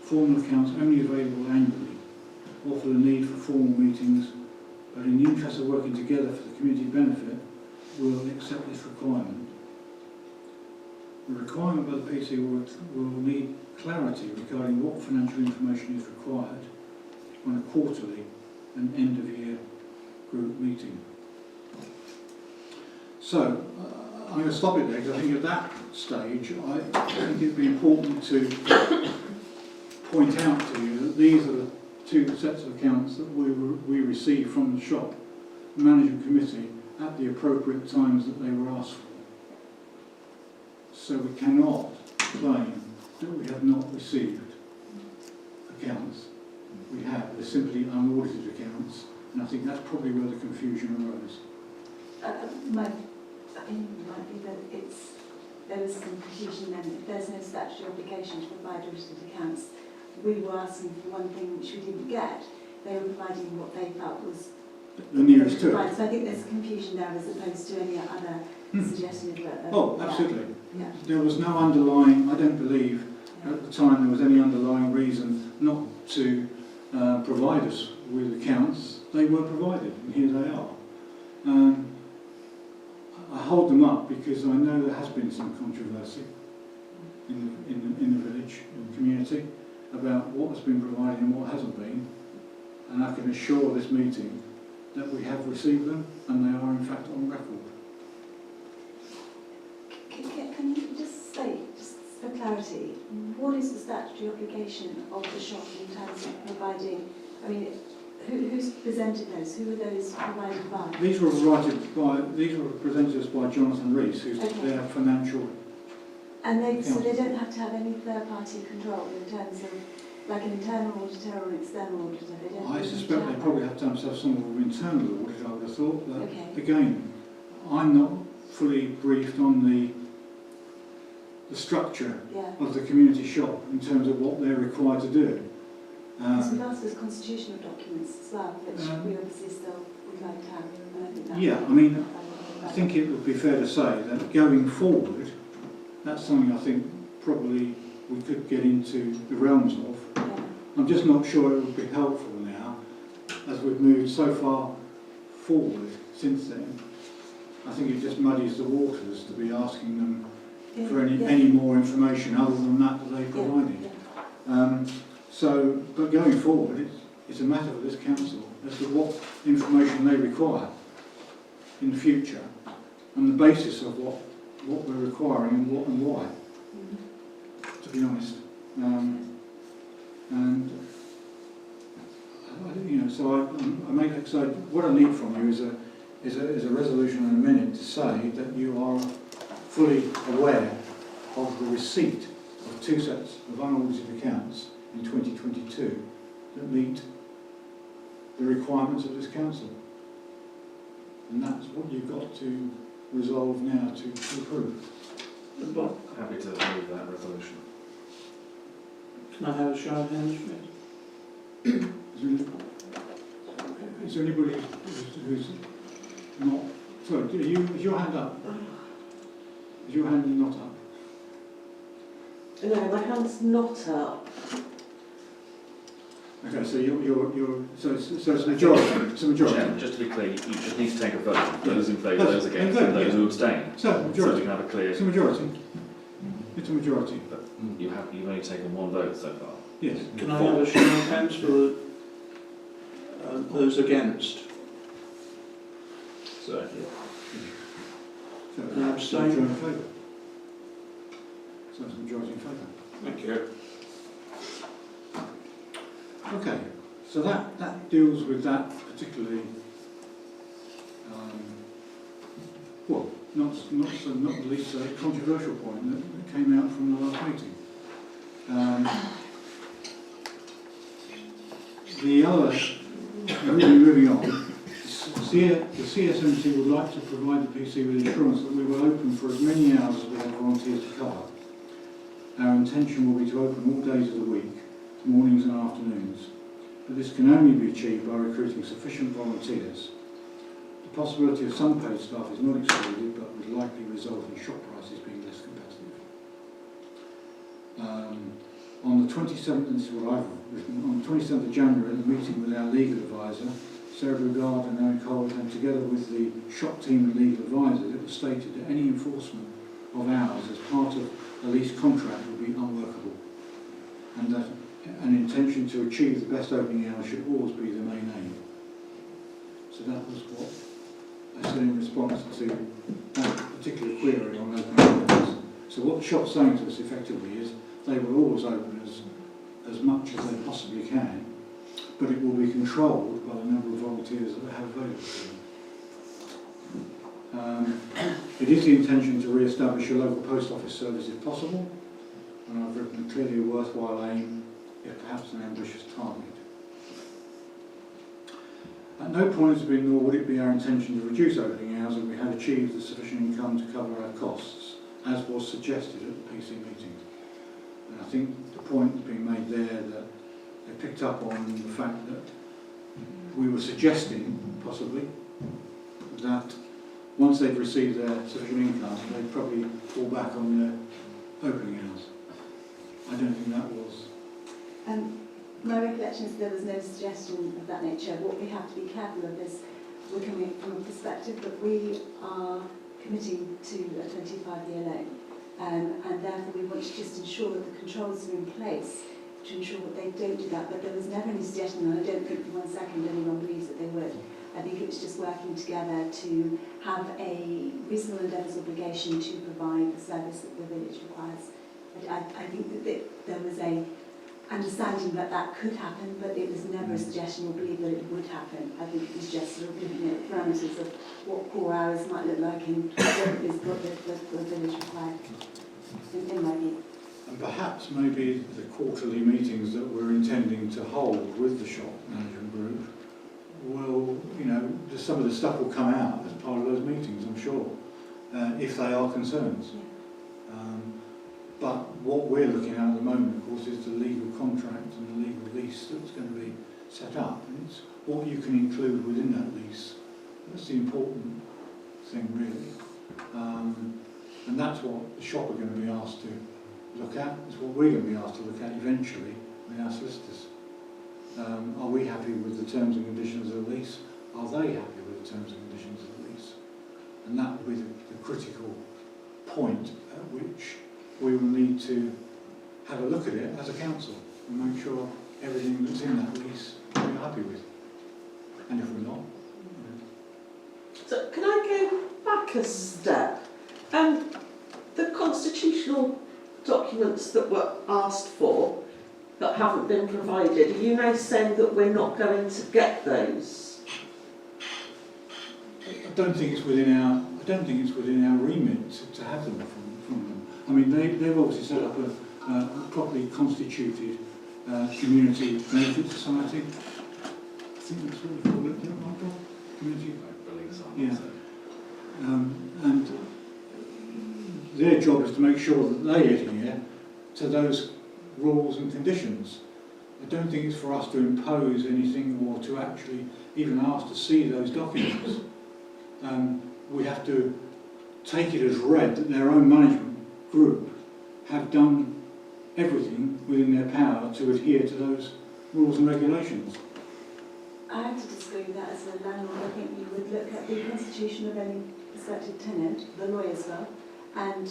Formal accounts only available annually offer the need for formal meetings, but in the interest of working together for the community benefit, will accept this requirement. The requirement by the PC will need clarity regarding what financial information is required on a quarterly and end-of-year group meeting. So, I'm going to stop it there because I think at that stage, I think it'd be important to point out to you that these are the two sets of accounts that we received from the shop management committee at the appropriate times that they were asked for. So we cannot claim that we have not received accounts. We have. They're simply unaudited accounts, and I think that's probably where the confusion arose. My opinion might be that there was some confusion then. If there's no statutory obligation to provide audited accounts, we were asking for one thing which we didn't get. They were providing what they felt was the nearest to it. So I think there's confusion there as opposed to any other suggestion of Oh, absolutely. Yeah. There was no underlying, I don't believe at the time there was any underlying reason not to provide us with accounts. They were provided, and here they are. I hold them up because I know there has been some controversy in the village, in the community, about what has been provided and what hasn't been. And I can assure this meeting that we have received them and they are in fact on record. Can you just state, just for clarity, what is the statutory obligation of the shop in terms of providing, I mean, who's presented those? Who were those provided by? These were presented to us by Jonathan Rees, who's their financial. And so they don't have to have any third-party control in terms of like an internal auditor or an external auditor. They don't I suspect they probably have to have some sort of internal audit would have thought, but Okay. again, I'm not fully briefed on the structure Yeah. of the community shop in terms of what they're required to do. Because we've asked for constitutional documents as well, which we obviously still would like to have. And I think that's Yeah, I mean, I think it would be fair to say that going forward, that's something I think probably we could get into the realms of. Yeah. I'm just not sure it would be helpful now, as we've moved so far forward since then. I think it just muddies the waters to be asking them for any more information other than that they've provided. But going forward, it's a matter for this council as to what information they require in the future, and the basis of what we're requiring and what and why. To be honest, so I make it so. What I need from you is a resolution and a minute to say that you are fully aware of the receipt of 2 sets of unaudited accounts in 2022 that meet the requirements of this council. And that's what you've got to resolve now to approve. Happy to move that resolution. Can I have a show of hands, please? Is there anybody who's not... Sorry, is your hand up? Is your hand not up? No, my hand's not up. Okay, so so it's a majority. It's a majority. Chairman, just to be clear, you just need to take a vote. Those in favour, those against, and those who abstain. So So majority. we can have a clear. It's a majority. It's a majority. But you've only taken one vote so far. Yes. Can I have a show of hands for those against? So, So And abstain? in favour. So it's a majority in favour. Thank you. Okay, so that deals with that particularly, well, not the least controversial point that came out from the last meeting. The other, moving on, the CSMT would like to provide the PC with assurance that we will open for as many hours as we have volunteers to cover. Our intention will be to open all days of the week, mornings and afternoons, but this can only be achieved by recruiting sufficient volunteers. The possibility of some paid staff is not excluded, but would likely result in shop prices being less competitive. On the 27th, this is what I've written, on the 27th of January, at the meeting with our legal advisor, Sarah Brugard and Aaron Cole, and together with the shop team and legal advisors, it was stated that any enforcement of hours as part of a lease contract would be unworkable, and that an intention to achieve the best opening hours should always be the main aim. So that was what I said in response to that particular query on opening hours. So what the shop's saying to us effectively is they will always open as much as they possibly can, but it will be controlled by the number of volunteers that they have available to them. It is the intention to re-establish a local post office service if possible, and I've written clearly a worthwhile aim, yet perhaps an ambitious target. At no point has been, nor would it be our intention to reduce opening hours if we had achieved the sufficient income to cover our costs, as was suggested at the PC meeting. And I think the point being made there that they picked up on the fact that we were suggesting, possibly, that once they've received their sufficient income, they'd probably fall back on their opening hours. I don't think that was... My recollection is there was no suggestion of that nature. What we have to be careful of is we're coming from a perspective that we are committing to a 25-year loan, and therefore we want to just ensure that the controls are in place to ensure that they don't do that. But there was never any suggestion, and I don't think for 1 second anyone believes that they would. I think it was just working together to have a reasonable endeavours obligation to provide the service that the village requires. I think that there was a understanding that that could happen, but it was never a suggestion or belief that it would happen. I think it was just sort of looking at parameters of what core hours might look like and what is what the village required, in my view. And perhaps maybe the quarterly meetings that we're intending to hold with the shop management group will, some of the stuff will come out as part of those meetings, I'm sure, if they are concerns. But what we're looking at the moment, of course, is the legal contract and the legal lease that's going to be set up. And it's what you can include within that lease. That's the important thing, really. And that's what the shop are going to be asked to look at. It's what we're going to be asked to look at eventually with our solicitors. Are we happy with the terms and conditions of the lease? Are they happy with the terms and conditions of the lease? And that will be the critical point at which we will need to have a look at it as a council and make sure everything that's in that lease we're happy with. And if we're not, So can I go back a step? The constitutional documents that were asked for that haven't been provided, are you now saying that we're not going to get those? I don't think it's within our remit to have them from them. I mean, they've obviously set up a properly constituted community benefit society. I think that's what we call it, don't we, Michael? Community. Yeah. And their job is to make sure that they adhere to those rules and conditions. I don't think it's for us to impose anything or to actually even ask to see those documents. We have to take it as read that their own management group have done everything within their power to adhere to those rules and regulations. I have to disagree with that as a landlord. I think you would look at the constitution of any prospective tenant, the lawyers will, and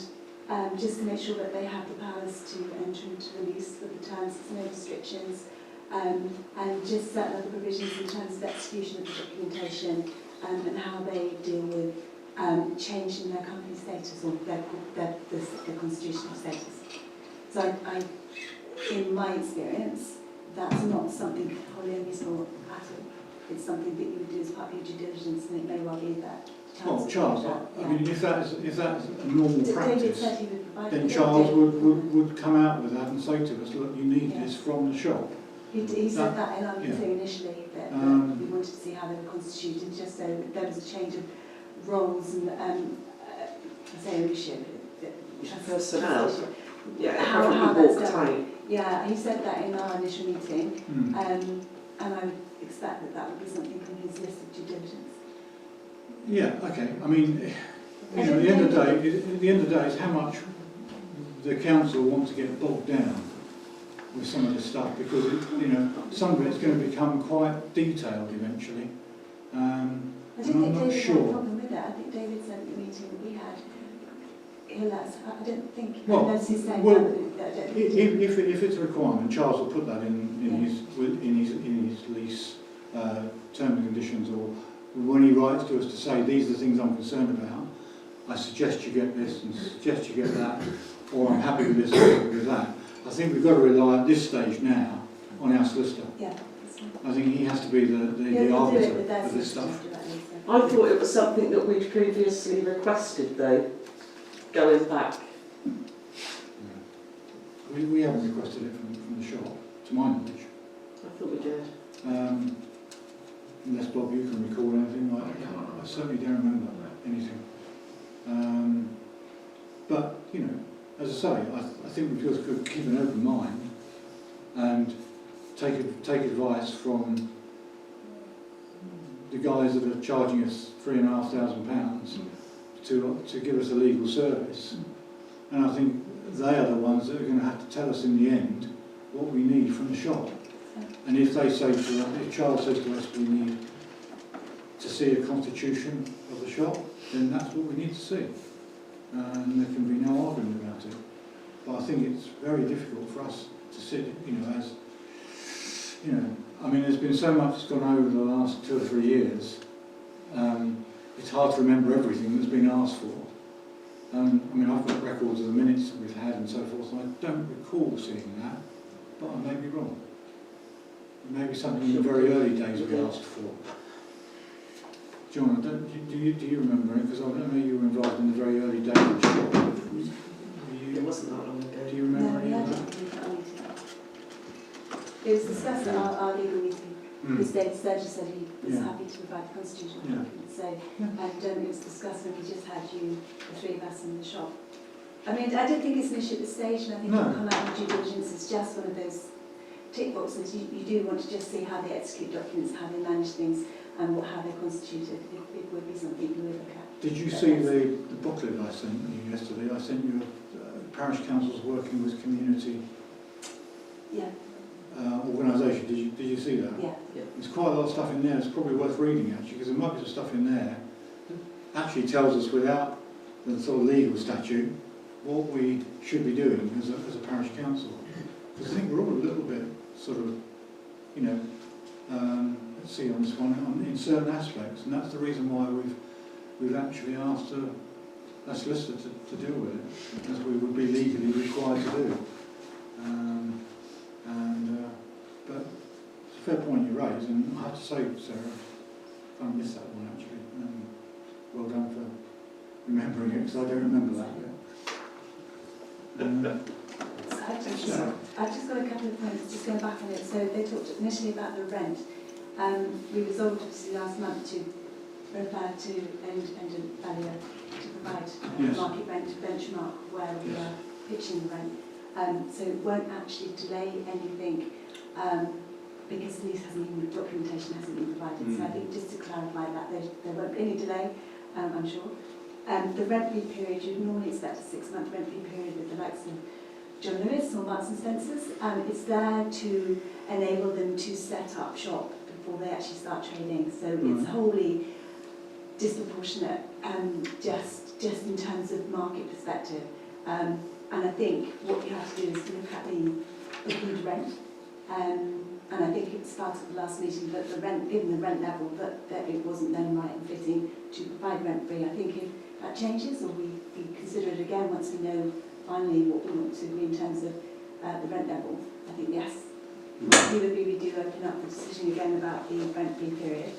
just to make sure that they have the powers to enter into the lease with the terms, there's no restrictions, and just set up the provisions in terms of execution of the documentation and how they deal with changing their company status or their constitutional status. So I, in my experience, that's not something wholly unreasonable at all. It's something that you would do as part of your due diligence, and it may well be that. Well, Charles, I mean, if that is a normal David practice, said he would provide then it. Charles would come out with that and say to us, look, you need this from the shop. He said that in our meeting initially, that we wanted to see how they were constituted, just so that there was a change of roles and say ownership. Personnel. Yeah, how everyone that's walked done. out. Yeah, he said that in our initial meeting, and I would expect that that would be something from his list of due diligence. Yeah, okay. I mean, you know, at the end of the day, it's how much the council want to get bogged down with some of this stuff, because you know, some of it's going to become quite detailed eventually. I And don't I'm think not David had a sure. problem with that. I think David said at the meeting that we had, he'll let us, I don't think, Well, unless he's saying well, that, I don't think. If it's a requirement, Charles will put that in his lease terms and conditions, or when he writes to us to say these are the things I'm concerned about, I suggest you get this and suggest you get that, or I'm happy with this or happy with that. I think we've got to rely at this stage now on our solicitor. Yeah, that's fine. I think he has to be the arbiter of this stuff. I thought it was something that we'd previously requested though, going back. We haven't requested it from the shop, to my knowledge. I thought we did. Unless Bob, you can recall anything like that. I certainly don't remember anything. But, you know, as I say, I think we've just got to keep an open mind and take advice from the guys that are charging us £3,500 to give us a legal service. And I think they are the ones that are going to have to tell us in the end what we need from the shop. And if they say to us, if Charles says to us we need to see a constitution of the shop, then that's what we need to see. And there can be no argument about it. But I think it's very difficult for us to sit, you know, as, you know, I mean, there's been so much that's gone over the last 2 or 3 years. It's hard to remember everything that's been asked for. I mean, I've got records of the minutes that we've had and so forth, and I don't recall seeing that, but I may be wrong. Maybe something in the very early days we asked for. John, do you remember it? Because I don't know you were involved in the very early days of the shop. It wasn't that long ago. Do you remember No, we any had of that? it at our meeting. It was discussed at our legal meeting. The estate surgeon said he was Yeah. happy to provide the constitutional Yeah. documents. So, Yeah. and it was discussed when we just had you, the three of us in the shop. I mean, I don't think it's an issue at this stage, and I think No. it'll come out in due diligence. It's just one of those tick boxes. You do want to just see how they execute documents, how they manage things, and how they're constituted. It would be something you would look at. Did you see the booklet I sent you yesterday? I sent you parish councils working with community Yeah, organisation. Did you see that? yeah. There's quite a lot of stuff in there. It's probably worth reading actually, because there might be some stuff in there actually tells us without the sort of legal statute what we should be doing as a parish council. Because I think we're all a little bit sort of, you know, let's see on this one in certain aspects, and that's the reason why we've actually asked a solicitor to deal with it, as we would be legally required to do. But it's a fair point you raise, and I have to say, Sarah, I missed that one actually. Well done for remembering it, because I don't remember that bit. So I've just got a couple of points, just going back on it. So they talked initially about the rent. We resolved obviously last month to refer to independent valuer to provide Yes. market rent benchmark where we are pitching the rent. So it won't actually delay anything because the lease hasn't even, documentation hasn't been provided. So I think just to clarify that, there won't be any delay, I'm sure. The rent-free period, you'd normally expect a 6-month rent-free period with the likes of John Lewis or Marks and Spencer's. It's there to enable them to set up shop before they actually start trading. So it's wholly disproportionate, just in terms of market perspective. And I think what you have to do is look at the agreed rent. And I think it was part of the last meeting that the rent, given the rent level, that it wasn't then right and fitting to provide rent-free. I think if that changes, or we consider it again once we know finally what we want to agree in terms of the rent level, I think yes, we would be, we do open up the decision again about the rent-free period.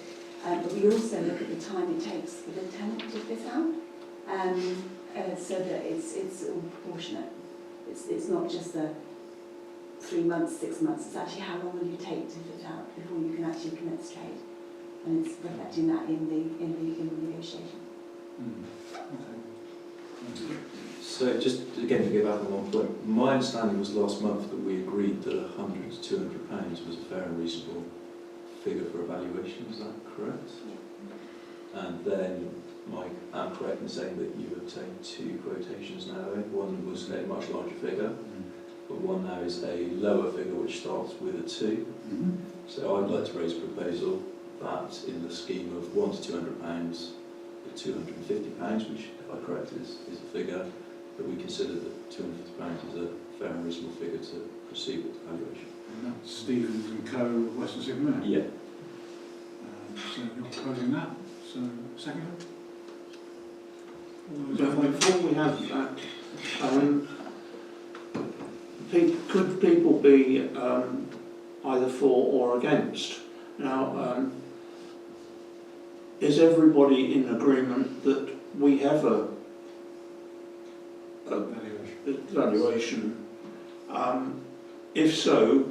But we also look at the time it takes for the tenant to fit out, so that it's all proportionate. It's not just a 3 months, 6 months. It's actually how long will you take to fit out before you can actually commence trade, and it's reflecting that in the negotiation. Okay. So just again to go back on one point, my understanding was last month that we agreed that £100 to £200 was a fair and reasonable figure for evaluation. Is that correct? Yeah. And then, Mike, I'm correct in saying that you obtained 2 quotations now. One was a much larger figure, but one now is a lower figure which starts with a 2. So I'd like to raise a proposal that in the scheme of £100 to £200, with £250, which, if I'm correct, is a figure that we consider that £250 is a fair and reasonable figure to proceed with the valuation. And that's Stevens and Co. Western Superman. Yeah. So you're proposing that. So second. But before we have that, could people be either for or against? Now, is everybody in agreement that we have a valuation? If so,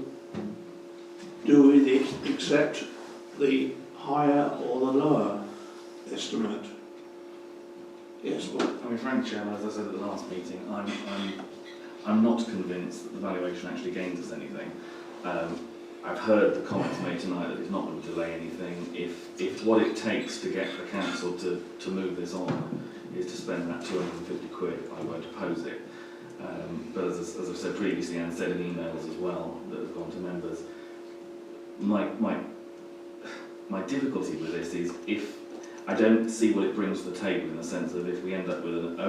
do we accept the higher or the lower estimate? Yes, well, I mean, frankly, Chairman, as I said at the last meeting, I'm not convinced that the valuation actually gains us anything. I've heard the comments made tonight that it's not going to delay anything. If what it takes to get the council to move this on is to spend that £250, I won't oppose it. But as I've said previously and said in emails as well that have gone to members, my difficulty with this is if I don't see what it brings to the table in the sense of if we end up with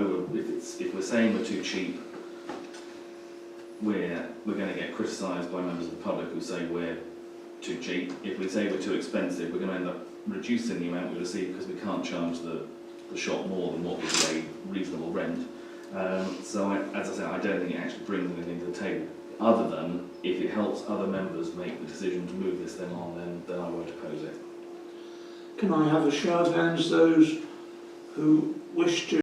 if we're saying we're too cheap, we're going to get criticised by members of the public who say we're too cheap. If we say we're too expensive, we're going to end up reducing the amount we receive because we can't charge the shop more than what would be a reasonable rent. So as I said, I don't think it actually brings anything to the table, other than if it helps other members make the decision to move this thing on, then I won't oppose it. can I have a show of hands, those who wish to